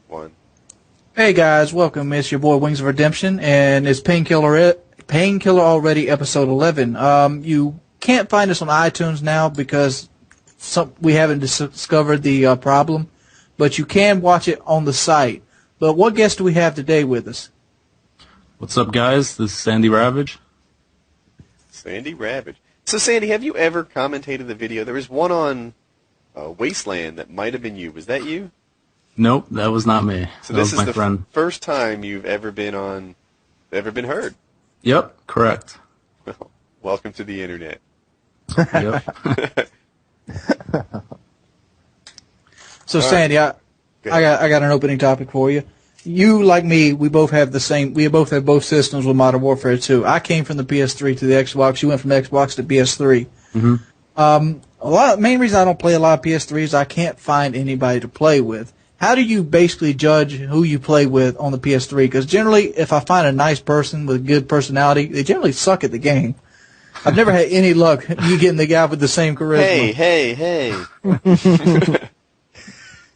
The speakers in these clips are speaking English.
One. Hey guys, welcome. It's your boy Wings of Redemption, and it's Painkiller Already, episode 11. You can't find us on iTunes now because we haven't discovered the problem, but you can watch it on the site. But what guest do we have today with us? What's up, guys? This is Sandy Ravage. Sandy Ravage. So, Sandy, have you ever commentated the video? There was one on Wasteland that might have been you. Was that you? Nope, that was not me. So that this was is my the friend. First time you've ever been heard. Yep, correct. Well, welcome to the internet. Yep. So, Sandy, I got an opening topic for you. You, like me, we both have both systems with Modern Warfare 2. I came from the PS3 to the Xbox. You went from Xbox to PS3. Mm-hmm. Main reason I don't play a lot of PS3 is I can't find anybody to play with. How do you basically judge who you play with on the PS3? Because generally, if I find a nice person with a good personality, they generally suck at the game. I've never had any luck you getting the guy with the same charisma. Hey.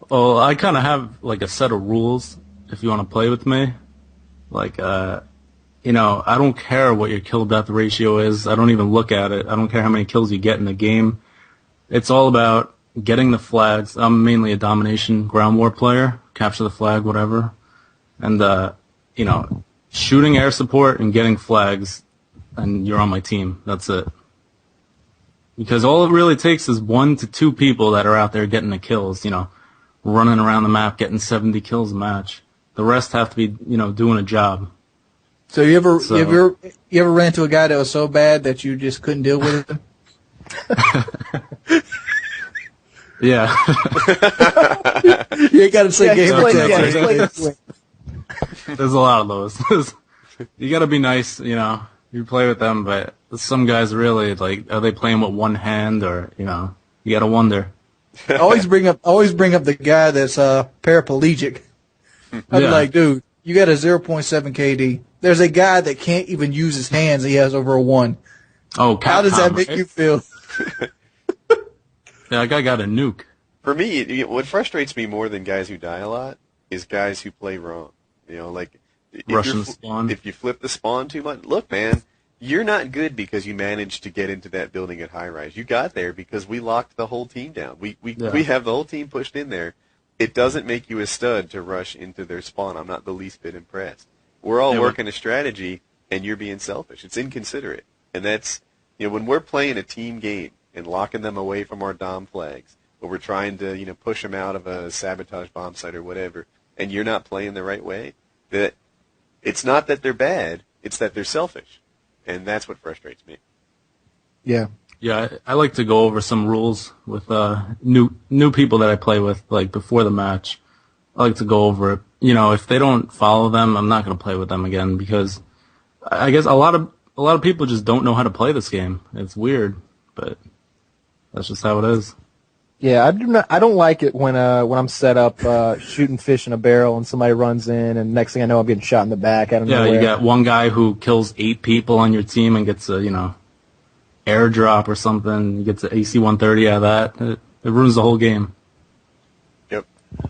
Well, I kind of have like a set of rules if you want to play with me. Like, I don't care what your kill-death ratio is. I don't even look at it. I don't care how many kills you get in the game. It's all about getting the flags. I'm mainly a domination ground war player, capture the flag, whatever. And, shooting air support and getting flags, and you're on my team. That's it. Because all it really takes is 1 to 2 people that are out there getting the kills, running around the map, getting 70 kills a match. The rest have to be, doing a job. So you ever ran into a guy that was so bad that you just couldn't deal with him? Yeah. You ain't got to say game of text. There's a lot of those. You got to be nice, You play with them, but some guys really are they playing with one hand, or you got to wonder. Always bring up the guy that's paraplegic. I'd be like, dude, you got a 0.7 KD. There's a guy that can't even use his hands. He has over a 1. Oh, Capcom, how does that make you feel? Yeah, that guy got a nuke. For me, what frustrates me more than guys who die a lot is guys who play wrong. Russian spawn. If you flip the spawn too much, look, man, you're not good because you managed to get into that building at high rise. You got there because we locked the whole team down. We have the whole team pushed in there. It doesn't make you a stud to rush into their spawn. I'm not the least bit impressed. We're all working a strategy, and you're being selfish. It's inconsiderate. And that's, when we're playing a team game and locking them away from our dom flags, or we're trying to, push them out of a sabotage bomb site or whatever, and you're not playing the right way, that it's not that they're bad, it's that they're selfish. And that's what frustrates me. Yeah. Yeah, I like to go over some rules with new people that I play with, like before the match. I like to go over it. If they don't follow them, I'm not going to play with them again, because I guess a lot of people just don't know how to play this game. It's weird, but that's just how it is. Yeah, I don't like it when I'm set up shooting fish in a barrel and somebody runs in, and next thing I know I'm getting shot in the back. I don't know. Yeah, you got one guy who kills 8 people on your team and gets a airdrop or something. He gets an AC-130 out of that. It ruins the whole game. Yep.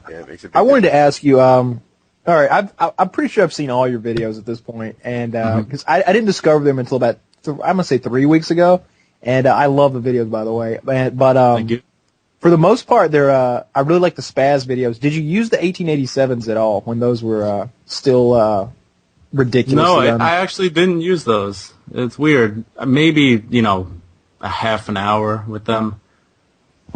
Yeah, it makes it. I wanted to ask you. All right, I'm pretty sure I've seen all your videos at this point, and because I didn't discover them until about I'm gonna say 3 weeks ago, and I love the videos, by the way. But Thank you. For the most part, I really like the Spaz videos. Did you use the 1887s at all when those were still ridiculous? No, I actually didn't use those. It's weird. Maybe, a half an hour with them.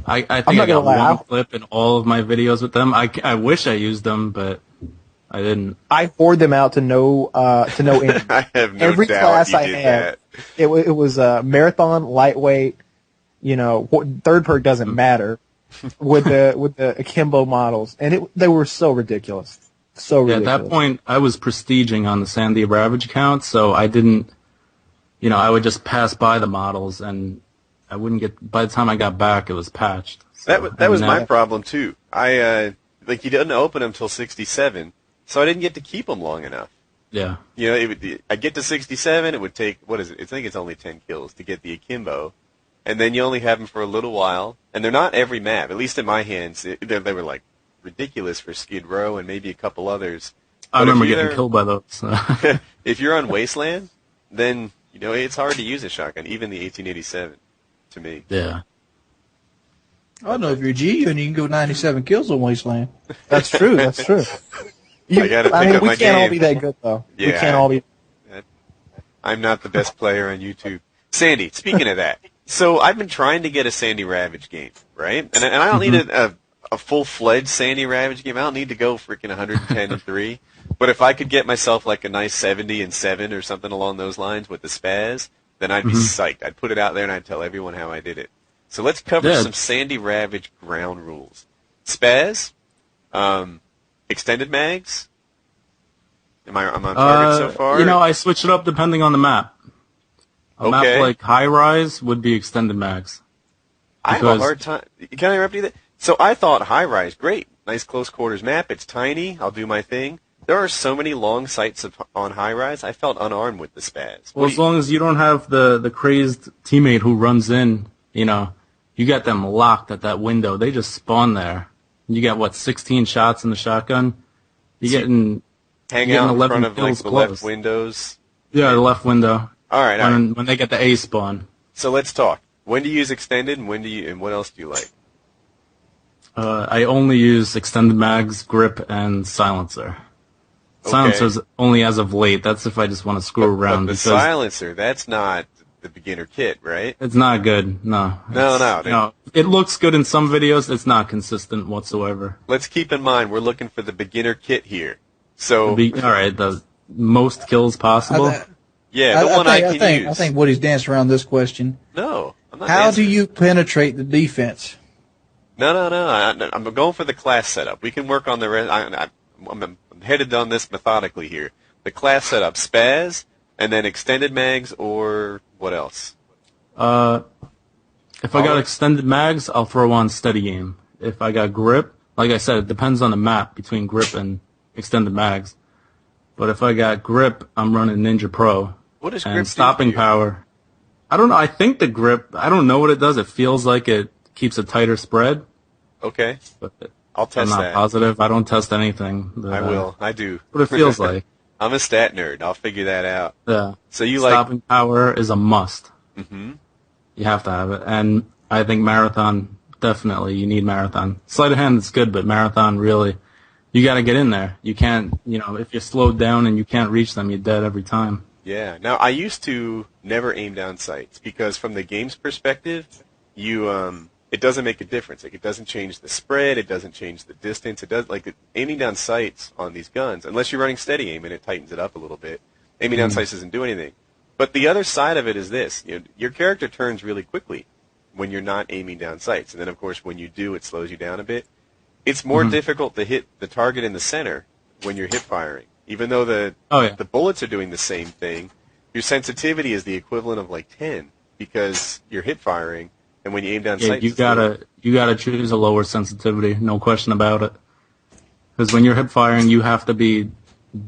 I think I got one clip in all of my videos with them. I wish I used them, but I didn't. I hoard them out to no end. I have no Every doubt class you I did had, that. it was marathon, lightweight. Third perk doesn't matter with the akimbo models, and they were so ridiculous. So ridiculous. Yeah, at that point, I was prestiging on the Sandy Ravage account, so I didn't, I would just pass by the models, and I wouldn't get, by the time I got back, it was patched. So, that was my problem, too. You didn't open them till 67, so I didn't get to keep them long enough. Yeah. I'd get to 67, it would take, what is it? I think it's only 10 kills to get the akimbo. And then you only have them for a little while, and they're not every map. At least in my hands, they were like ridiculous for Skid Row and maybe a couple others. I remember getting killed by those. If you're on Wasteland, then it's hard to use a shotgun, even the 1887, to me. Yeah. I don't know if you're G and you can go 97 kills on Wasteland. That's true. That's true. I gotta pick up my we can't all game. be that good, though. Yeah, we can't all be. I'm not the best player on YouTube. Sandy, speaking of that, so I've been trying to get a Sandy Ravage game, right? And I don't need a full-fledged Sandy Ravage game. I don't need to go freaking 110-3. But if I could get myself like a nice 70-7 or something along those lines with the spaz, then I'd be psyched. I'd put it out there and I'd tell everyone how I did it. So let's cover some Sandy Ravage ground rules. Spaz, extended mags. I'm on target so far? I switch it up depending on the map. A map like High Rise would be extended mags. I have a hard time. Can I interrupt you there? So I thought High Rise, great, nice close quarters map. It's tiny. I'll do my thing. There are so many long sights on High Rise. I felt unarmed with the spaz. Well, as long as you don't have the crazed teammate who runs in, you got them locked at that window. They just spawn there. You got 16 shots in the shotgun. You're getting hang out in front of kills the close. left windows. Yeah, the left window. All right. When they get the A spawn. So let's talk. When do you use extended, and and what else do you like? I only use extended mags, grip, and silencer. Silencer's only as of late. That's if I just want to screw around. But the silencer, that's not the beginner kit, right? It's not good. No. No. It looks good in some videos. It's not consistent whatsoever. Let's keep in mind we're looking for the beginner kit here. So all right, the most kills possible. I think Woody's danced around this question. No, I'm not. How do you penetrate the defense? No. I'm going for the class setup. We can work on the rest. I'm headed on this methodically here. The class setup, spaz, and then extended mags, or what else? If I got extended mags, I'll throw on steady aim. If I got grip, like I said, it depends on the map between grip and extended mags. But if I got grip, I'm running Ninja Pro. What does and grip stopping do? Power? I don't know. I think the grip, I don't know what it does. It feels like it keeps a tighter spread. Okay. But I'll test that. I'm not positive. I don't test anything. I will. I do. What it feels like. I'm a stat nerd. I'll figure that out. Yeah. So you stopping power is a must. Mm-hmm. You have to have it. And I think marathon, definitely, you need marathon. Sleight of hand is good, but marathon really, you got to get in there. You can't, if you're slowed down and you can't reach them, you're dead every time. Yeah. Now, I used to never aim down sights because from the game's perspective, it doesn't make a difference. Like, it doesn't change the spread. It doesn't change the distance. It does, aiming down sights on these guns, unless you're running steady aim and it tightens it up a little bit, aiming down sights doesn't do anything. But the other side of it is this. Your character turns really quickly when you're not aiming down sights. And then, of course, when you do, it slows you down a bit. It's more difficult to hit the target in the center when you're hip firing. Even though the bullets are doing the same thing, your sensitivity is the equivalent of 10 because you're hip firing. And when you aim down sights, you gotta choose a lower sensitivity, no question about it. Because when you're hip firing, you have to be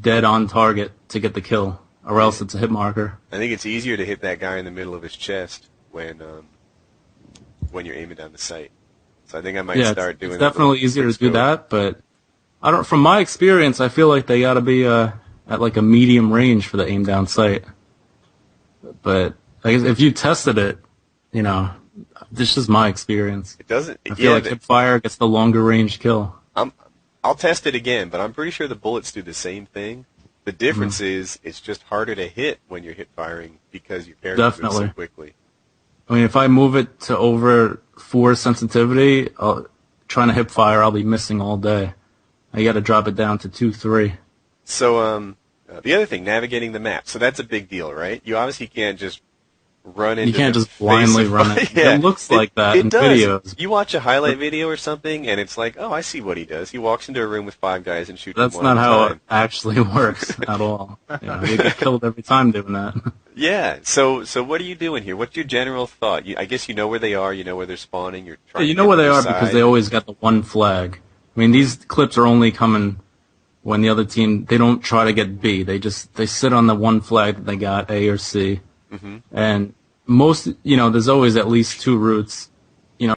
dead on target to get the kill, or else it's a hit marker. I think it's easier to hit that guy in the middle of his chest when you're aiming down the sight. So I think I might start doing. It's definitely easier to do that, but I don't. From my experience, I feel like they gotta be at a medium range for the aim down sight. But I guess if you tested it, this is my experience. It doesn't. I feel like hip fire gets the longer range kill. I'll test it again, but I'm pretty sure the bullets do the same thing. The difference is it's just harder to hit when you're hip firing because your character moves so quickly. I mean, if I move it to over 4 sensitivity, trying to hip fire, I'll be missing all day. I got to drop it down to 2, 3. So the other thing, navigating the map. So that's a big deal, right? You obviously can't just run into. You can't just blindly run it. Yeah. It looks like that in videos. You watch a highlight video or something, and it's like, oh, I see what he does. He walks into a room with 5 guys and shoots. That's not how it actually works at all. You get killed every time doing that. Yeah. So what are you doing here? What's your general thought? I guess you know where they are. You know where they're spawning. You're trying. You know where they are because they always got the one flag. I mean, these clips are only coming when the other team, they don't try to get B. They sit on the one flag that they got, A or C. Mm-hmm. And most, there's always at least 2 routes.